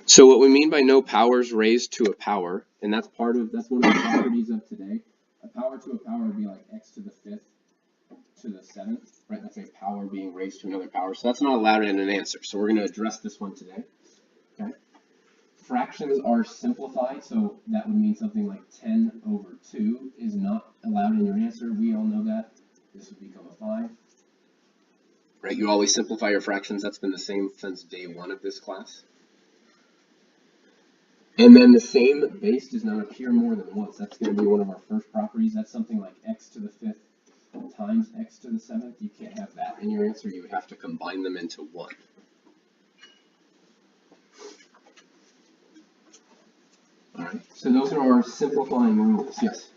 So what we mean by no powers raised to a power, and that's one of the properties of today. A power to a power would be like x to the 5th to the 7th, right? That's a power being raised to another power. So that's not allowed in an answer. So we're going to address this one today. Okay. Fractions are simplified, so that would mean something like 10 over 2 is not allowed in your answer. We all know that. This would become a 5. Right, you always simplify your fractions. That's been the same since day 1 of this class. And then the same base does not appear more than once. That's going to be one of our first properties. That's something like x to the 5th times x to the 7th. You can't have that in your answer. You would have to combine them into 1. All right, so those are our simplifying rules. Yes?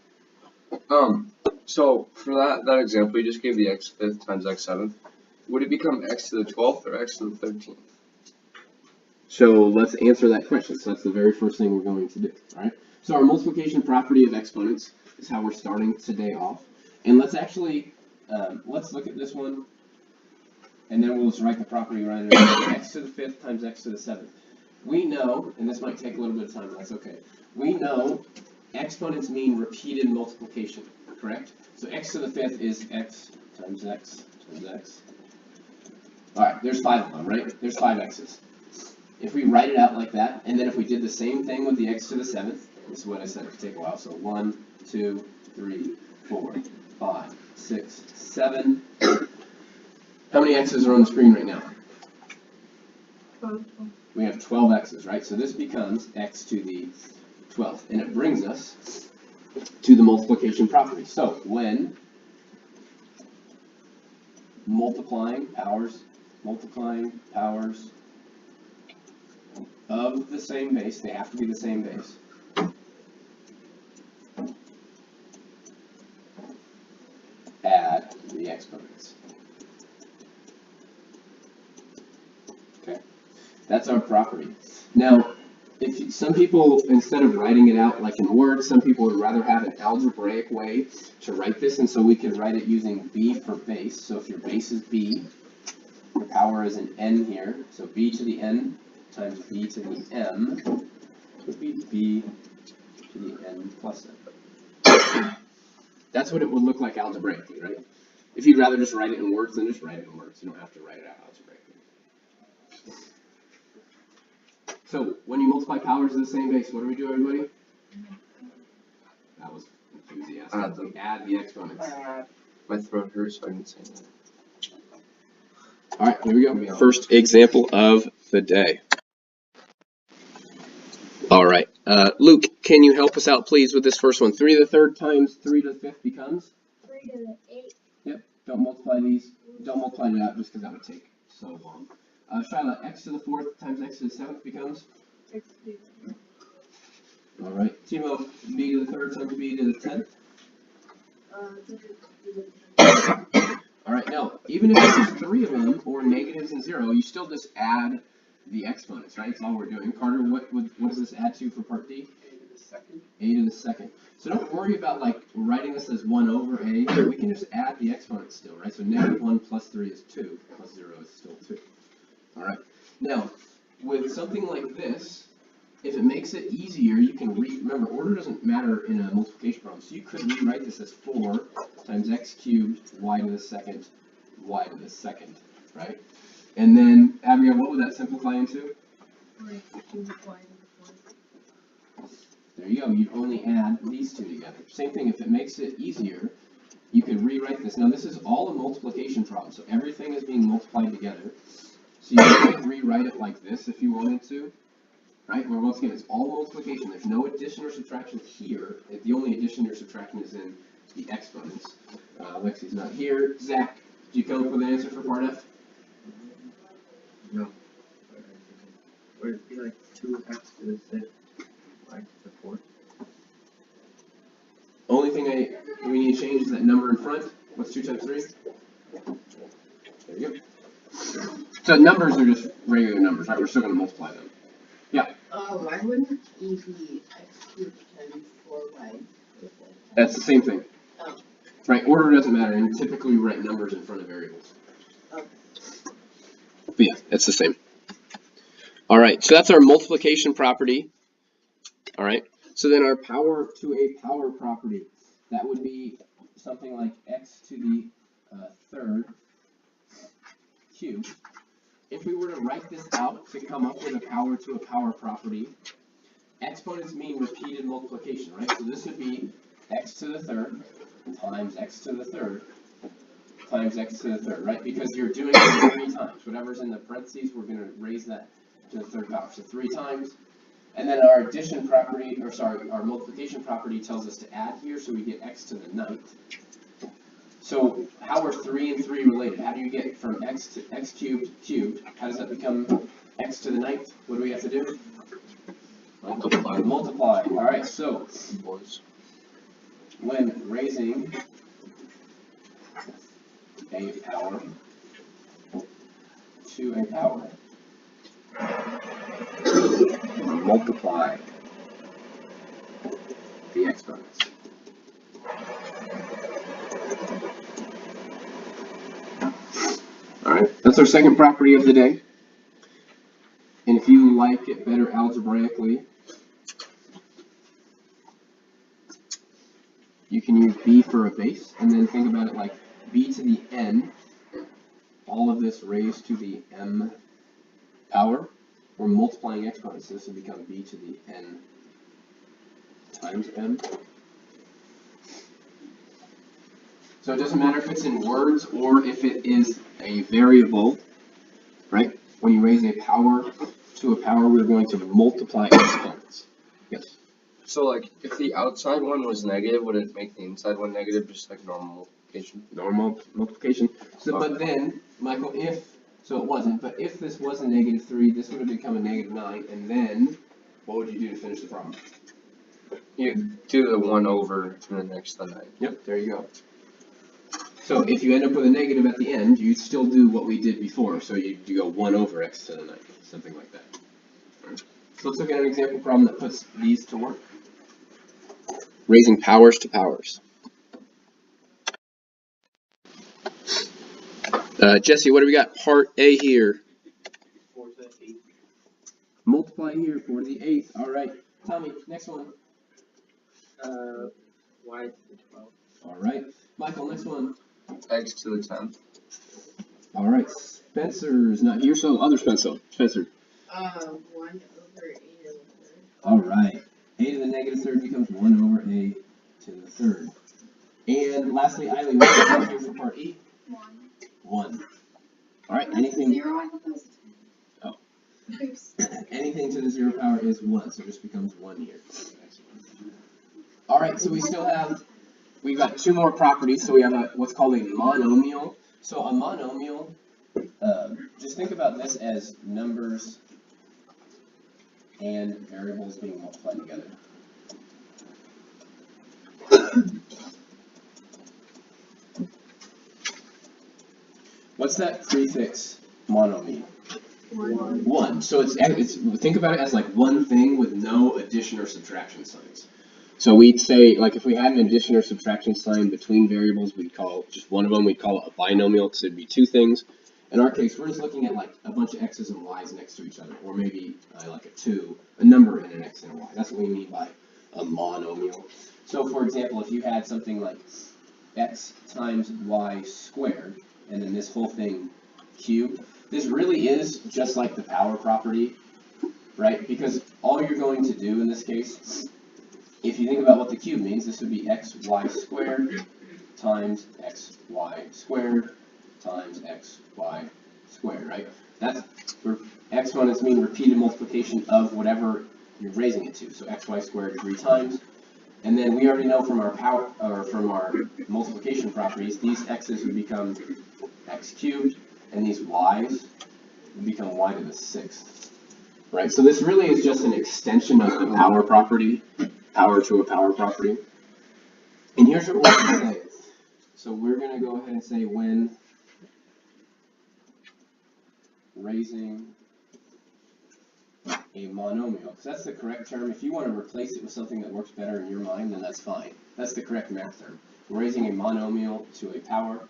So for that example, you just gave the x 5th times x 7th. Would it become x to the 12th or x to the 13th? So let's answer that question. So that's the very first thing we're going to do, all right? So our multiplication property of exponents is how we're starting today off. And let's actually, let's look at this one, and then we'll just write the property right there. X to the 5th times x to the 7th. We know, and this might take a little bit of time, but that's okay. We know exponents mean repeated multiplication, correct? So x to the 5th is x times x times x. All right, there's 5 of them, right? There's 5 x's. If we write it out like that, and then if we did the same thing with the x to the 7th, this is what I said, it would take a while. So 1, 2, 3, 4, 5, 6, 7. How many x's are on the screen right now? 12. We have 12 x's, right? So this becomes x to the 12th, and it brings us to the multiplication property. So when multiplying powers of the same base, they have to be the same base. Add the exponents. Okay, that's our property. Now, some people, instead of writing it out like in words, some people would rather have an algebraic way to write this, and so we can write it using b for base. So if your base is b, your power is an n here, so b to the n times b to the m would be b to the n plus n. That's what it would look like algebraically, right? If you'd rather just write it in words, then just write it in words. You don't have to write it out algebraically. So when you multiply powers of the same base, what do we do, everybody? That was enthusiastic. We add the exponents. My throat hurts, so I didn't say that. All right, here we go. First example of the day. All right, Luke, can you help us out, please, with this first one? 3 to the 3rd times 3 to the 5th becomes? 3 to the 8. Yep, don't multiply these. Don't multiply it out just because that would take so long. Shyla, x to the 4th times x to the 7th becomes? 6 to the 10th. All right, Timo, b to the 3rd times b to the 10th? 2 to the 10th. All right, now, even if there's 3 of them, or negatives and 0, you still just add the exponents, right? That's all we're doing. Carter, what does this add to for part D? A to the 2nd. A to the 2nd. So don't worry about like writing this as 1 over a. We can just add the exponents still, right? So negative 1 plus 3 is 2, plus 0 is still 2. All right. Now, with something like this, if it makes it easier, you can remember, order doesn't matter in a multiplication problem. So you could rewrite this as 4 times x cubed y to the 2nd, y to the 2nd, right? And then, Abigail, what would that simplify into? There you go. You'd only add these two together. Same thing, if it makes it easier, you could rewrite this. Now, this is all a multiplication problem, so everything is being multiplied together. So you could rewrite it like this if you wanted to, right? Where once again, it's all multiplication. There's no addition or subtraction here. The only addition or subtraction is in the exponents. Lexi's not here. Zach, did you come up with an answer for part F? No. Would it be like 2x to the 6th, y to the 4th? Only thing we need to change is that number in front. What's 2 times 3? There you go. So numbers are just regular numbers, right? We're still going to multiply them. Yeah. Why wouldn't E be x cubed times 4y? That's the same thing. Oh. Right, order doesn't matter, and typically we write numbers in front of variables. Okay. But yeah, it's the same. All right, so that's our multiplication property. All right, so then our power to a power property, that would be something like x to the third cubed. If we were to write this out to come up with a power to a power property, exponents mean repeated multiplication, right? So this would be x to the third times x to the third times x to the third, right? Because you're doing it 3 times. Whatever's in the parentheses, we're going to raise that to the third power. So 3 times. And then our addition property, or sorry, our multiplication property tells us to add here, so we get x to the 9th. So how are 3 and 3 related? How do you get from x to x cubed? How does that become x to the 9th? What do we have to do? Multiply. Multiply. All right, so Boys. when raising a power to a power, multiply the exponents. All right, that's our second property of the day. And if you like it better algebraically, you can use b for a base, and then think about it like b to the n, all of this raised to the m power. We're multiplying exponents, so this will become b to the n times m. So it doesn't matter if it's in words or if it is a variable, right? When you raise a power to a power, we're going to multiply exponents. Yes? So like, if the outside one was negative, would it make the inside one negative, just like normal multiplication? Normal multiplication. So, but then, Michael, so it wasn't, but if this was a negative 3, this would have become a negative 9, and then, what would you do to finish the problem? You do the 1 over and then next to the 9. Yep, there you go. So if you end up with a negative at the end, you still do what we did before. So you go 1 over x to the 9th, something like that. Right. So let's look at an example problem that puts these to work. Raising powers to powers. Jesse, what do we got? Part A here. 4 to the 8th. Multiply here, 4 to the 8th. All right. Tommy, next one. Y to the 12th. All right. Michael, next one. X to the 10th. All right. Spencer's not here, so other Spencer. 1 over a to the third. All right. A to the negative third becomes 1 over a to the third. And lastly, Eileen, what do we have here for part E? 1. All right. Anything? 0, I thought that was 10. Oh. Oops. Anything to the 0 power is 1, so it just becomes 1 here. All right. So we still have. We've got 2 more properties. So we have what's called a monomial. So a monomial, just think about this as numbers and variables being multiplied together. What's that prefix mono mean? 1. 1. So it's think about it as like one thing with no addition or subtraction signs. So we'd say, like, if we had an addition or subtraction sign between variables, we'd call just one of them, we'd call it a binomial, because it'd be 2 things. In our case, we're just looking at, like, a bunch of x's and y's next to each other, or maybe, like, a number and an x and a y. That's what we mean by a monomial. So, for example, if you had something like x times y squared, and then this whole thing cubed, this really is just like the power property, right? Because all you're going to do in this case, if you think about what the cube means, this would be xy squared times xy squared times xy squared, right? That's for exponents mean repeated multiplication of whatever you're raising it to. So xy squared 3 times. And then we already know from our power or from our multiplication properties, these x's would become x cubed, and these y's would become y to the 6th. Right? So this really is just an extension of the power property. Power to a power property. And here's what we're going to say. So we're going to go ahead and say when raising a monomial, because that's the correct term. If you want to replace it with something that works better in your mind, then that's fine. That's the correct math term. We're raising a monomial to a power.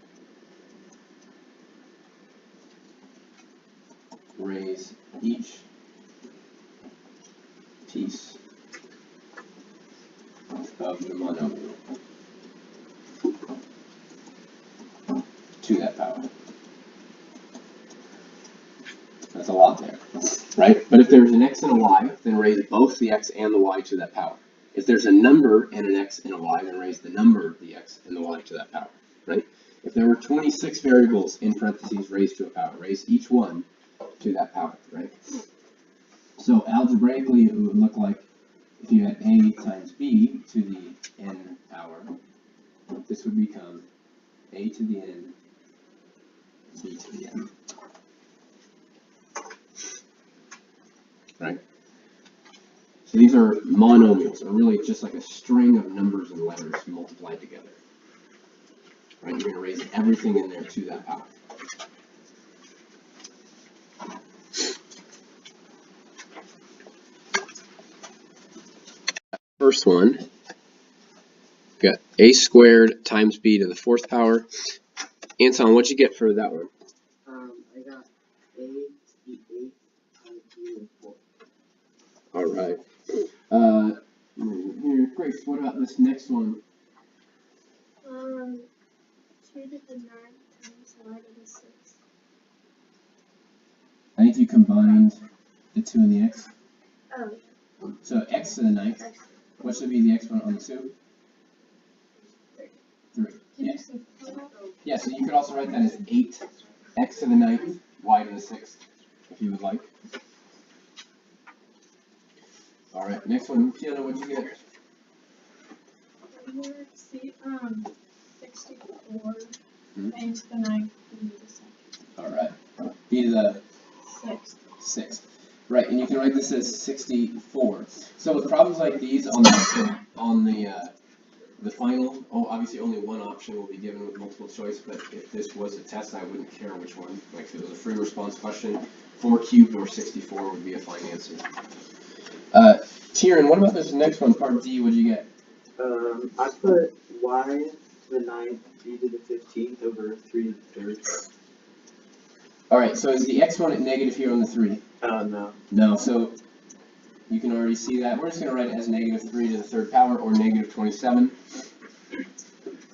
Raise each piece of the monomial to that power. That's a lot there, right? But if there's an x and a y, then raise both the x and the y to that power. If there's a number and an x and a y, then raise the number of the x and the y to that power, right? If there were 26 variables in parentheses raised to a power, raise each one to that power, right? So algebraically, it would look like if you had a times b to the n power, this would become a to the n, b to the n. Right? So these are monomials, or really just like a string of numbers and letters multiplied together. Right? You're going to raise everything in there to that power. First one, got a squared times b to the fourth power. Anton, what'd you get for that one? I got a to the 8th times b to the 4th. All right. Here, Grace, what about this next one? 2 to the 9 times y to the 6. I think you combined the 2 and the x. Oh, So x to the 9th. yeah. What should be the exponent on the 2? 3. Can Yeah. you see that? Yeah, so you could also write that as 8 x to the 9th, y to the 6th, if you would like. All right, next one. Fiona, what'd you get? Here, see, 64, Hmm? a to the 9th, b to the 2nd. All right. B to the 6th. 6th. Right, and you can write this as 64. So with problems like these on the final, obviously only one option will be given with multiple choice, but if this was a test, I wouldn't care which one. Like if it was a free response question, 4 cubed or 64 would be a fine answer. Tieran, what about this next one, part D, what'd you get? I put y to the 9th, b to the 15th over 3 to the 3rd. All right, so is the exponent negative here on the 3? No. No, so you can already see that. We're just going to write it as negative 3 to the 3rd power or negative 27.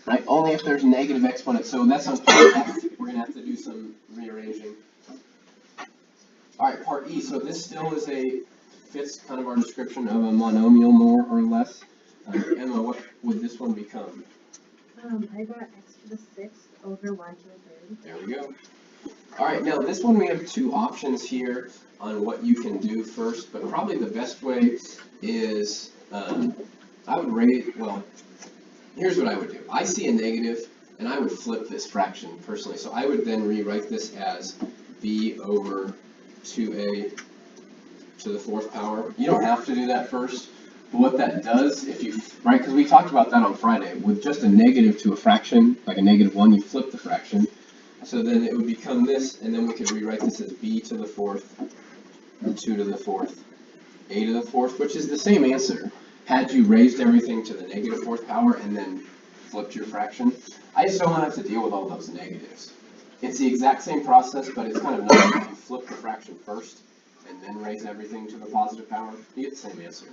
Right, only if there's negative exponents. So that's on part F. We're going to have to do some rearranging. All right, part E. So this still is fits kind of our description of a monomial more or less. Emma, what would this one become? I got x to the 6th over y to the 3rd. There we go. All right, now this one we have two options here on what you can do first, but probably the best way is, I would rate, well, here's what I would do. I see a negative, and I would flip this fraction personally. So I would then rewrite this as b over 2a to the 4th power. You don't have to do that first, but what that does, right, because we talked about that on Friday, with just a negative to a fraction, like a -1, you flip the fraction. So then it would become this, and then we could rewrite this as b to the 4th, 2 to the 4th, a to the 4th, which is the same answer. Had you raised everything to the -4th power and then flipped your fraction. I just don't want to have to deal with all those negatives. It's the exact same process, but it's kind of nice if you flip the fraction first and then raise everything to the positive power. You get the same answer.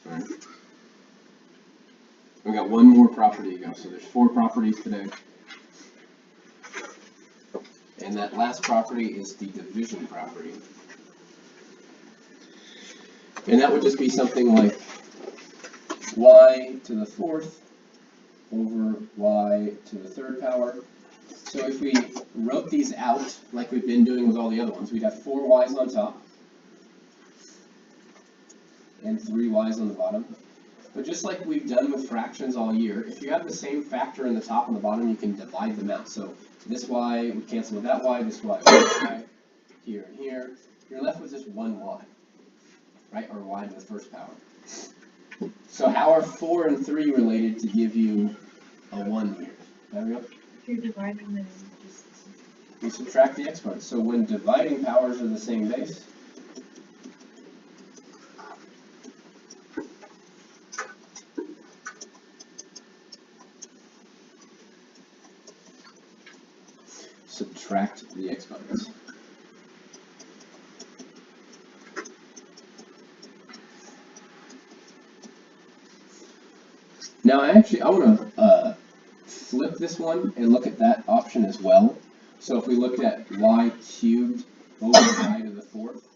All right. We got one more property to go, so there's 4 properties today. And that last property is the division property. And that would just be something like y to the 4th over y to the 3rd power. So if we wrote these out like we've been doing with all the other ones, we'd have 4 y's on top and 3 y's on the bottom. But just like we've done with fractions all year, if you have the same factor in the top and the bottom, you can divide them out. So this y would cancel with that y, this y, here and here. You're left with just 1 y, right? Or y to the 1st power. So how are 4 and 3 related to give you a 1 here? There we go. If you're dividing them, just We subtract the exponents. So when dividing powers are the same base, subtract the exponents. Now I want to flip this one and look at that option as well. So if we looked at y cubed over y to the fourth.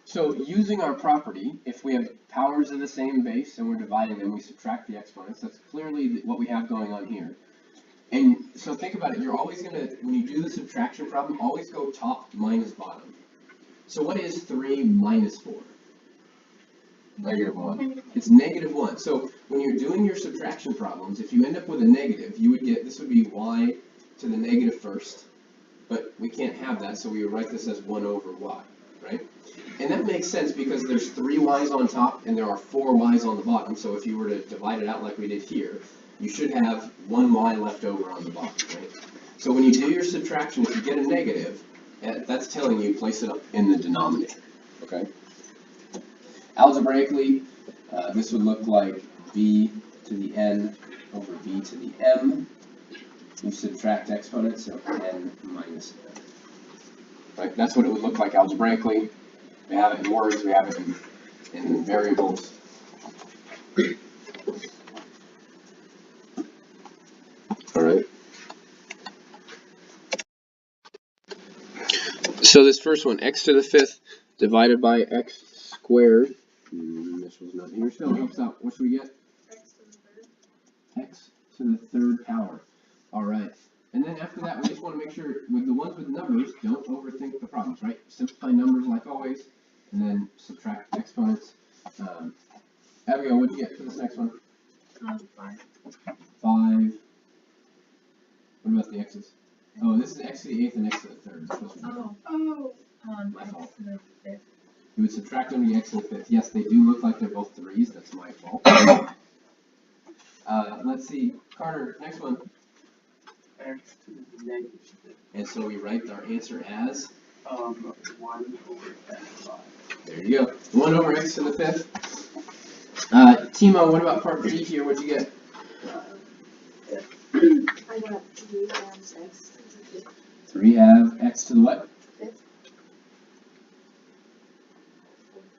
So using our property, if we have powers of the same base and we're dividing them, we subtract the exponents. That's clearly what we have going on here. And so think about it, you're always going to, when you do the subtraction problem, always go top minus bottom. So what is 3 minus 4? -1. It's -1. So when you're doing your subtraction problems, if you end up with a negative, you would get, this would be y to the negative first. But we can't have that, so we would write this as 1 over y, right? And that makes sense because there's 3 y's on top and there are 4 y's on the bottom. So if you were to divide it out like we did here, you should have 1 y left over on the bottom, right? So when you do your subtraction, if you get a negative, that's telling you place it up in the denominator, okay? Algebraically, this would look like b to the n over b to the m. You subtract exponents, so n minus n. Right, that's what it would look like algebraically. We have it in words, we have it in variables. All right. So this first one, x to the fifth divided by x squared. This was not here, so it helps out. What should we get? X to the third. X to the third power. All right. And then after that, we just want to make sure with the ones with numbers, don't overthink the problems, right? Simplify numbers like always, and then subtract exponents. Abigail, what did you get for this next one? 5. 5. What about the x's? Oh, this is x to the eighth and x to the third. It's supposed to be my fault. X to the 5th. You would subtract them to the x to the fifth. Yes, they do look like they're both 3's. That's my fault. Let's see. Carter, next one. X to the negative fifth. And so we write our answer as? 1 over x5. There you go. 1 over x to the fifth. Timo, what about part B here? What'd you get? I got 3 times x to the 5th. 3 have x to the what? 5th.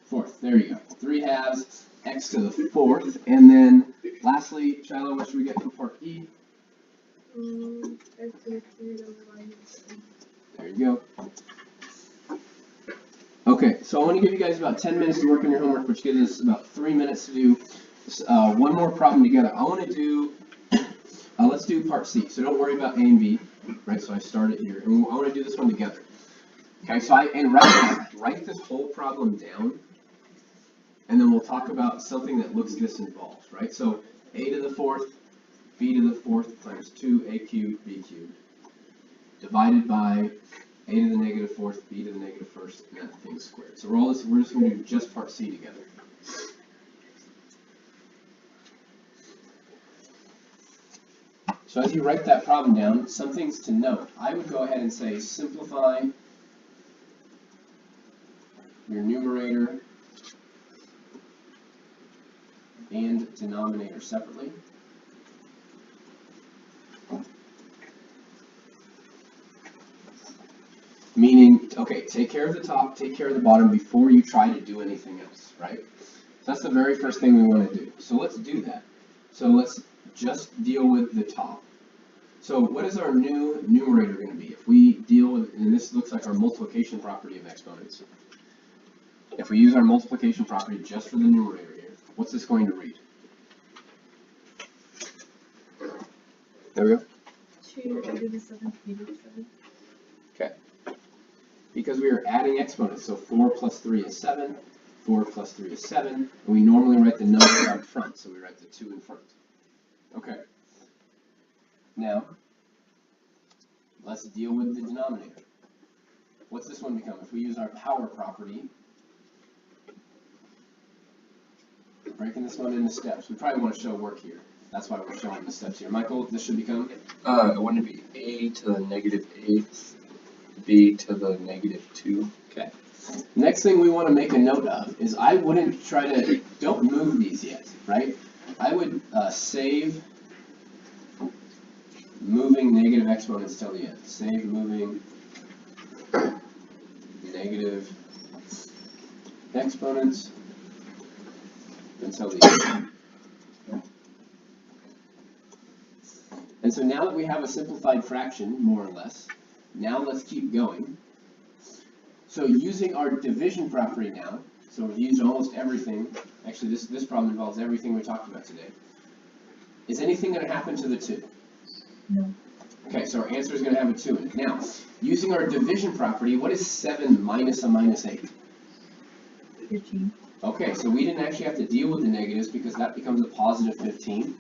Fourth. There you go. 3 halves x to the fourth. And then lastly, Shiloh, what should we get from part E? X to the 3rd over y to the 7th. There you go. Okay, so I want to give you guys about 10 minutes to work on your homework, which gives us about 3 minutes to do one more problem together. I want to do, let's do part C. So don't worry about A and B, right? So I started here, and I want to do this one together. Okay, so write this whole problem down, and then we'll talk about something that looks this involved, right? So a to the fourth, b to the fourth times 2a cubed, b cubed, divided by a to the negative fourth, b to the negative first, and that thing squared. So we're just going to do just part C together. So as you write that problem down, some things to note. I would go ahead and say simplify your numerator and denominator separately. Meaning, okay, take care of the top, take care of the bottom before you try to do anything else, right? So that's the very first thing we want to do. So let's do that. So let's just deal with the top. So what is our new numerator going to be? If we deal with, and this looks like our multiplication property of exponents. If we use our multiplication property just for the numerator here, what's this going to read? There we go. 2 to the 7th, b to the 7th. Okay. Because we are adding exponents, so 4 plus 3 is 7, 4 plus 3 is 7, and we normally write the number up front, so we write the 2 in front. Okay. Now, let's deal with the denominator. What's this one become? If we use our power property, we're breaking this one into steps. We probably want to show work here. That's why we're showing the steps here. Michael, this should become? Wouldn't it be a to the negative 8th, b to the negative 2? Okay. Next thing we want to make a note of is I wouldn't try to, don't move these yet, right? I would save moving negative exponents till the end. Save moving negative exponents until the end. And so now that we have a simplified fraction, more or less, now let's keep going. So using our division property now, so we've used almost everything, actually this problem involves everything we talked about today. Is anything going to happen to the 2? No. Okay, so our answer is going to have a 2 in it. Now, using our division property, what is 7 minus a minus 8? 15. Okay, so we didn't actually have to deal with the negatives because that becomes a positive 15.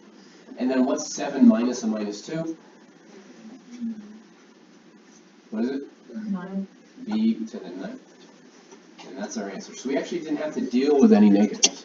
And then what's 7 minus a minus 2? What is it? 9. B to the 9. And that's our answer. So we actually didn't have to deal with any negatives.